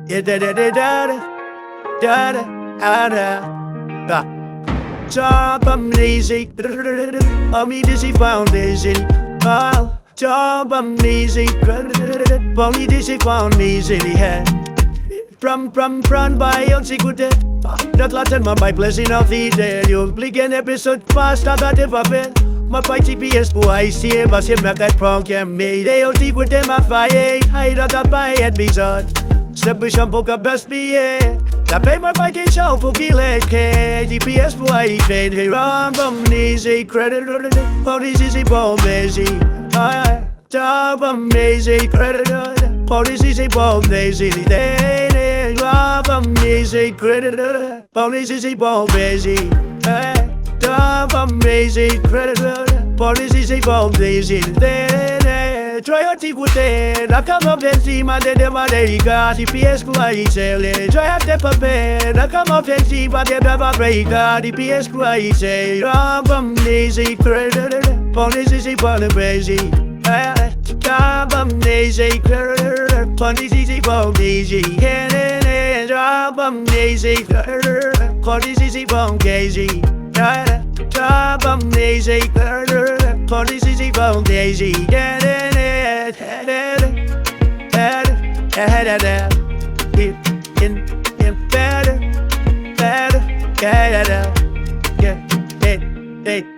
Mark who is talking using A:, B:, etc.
A: Yeah, da da da da da da da da. Job amazing, amazing foundation. Job amazing, amazing foundation. Pran by unsecreted. Dat laten maar bij blessing of the day. You blik een episode past dat ever been. Maar bij TPS voor ayisyen was je met dat program mee. De OT with them a fire. Hij dat bij het bizar. Step bij shampoo ka best be. Dat bij maar bij geen show voor gillet. TPS voor ayisyen. Hey ram easy credit. Police is bomb easy. Job amazing credit. Police is bomb easy. Job amazing credit. Police is bomb easy. Job amazing credit. Police is bomb easy. Try your teeth with it. I come up and see my dead America. TPS ayisyen. Try out the puppet. I come up and see my dead America. TPS ayisyen. Job amazing credit. Police is bomb easy. Job amazing credit. Police is bomb easy. Job amazing credit. Police is bomb easy. Job amazing credit. Police is bomb easy. Better,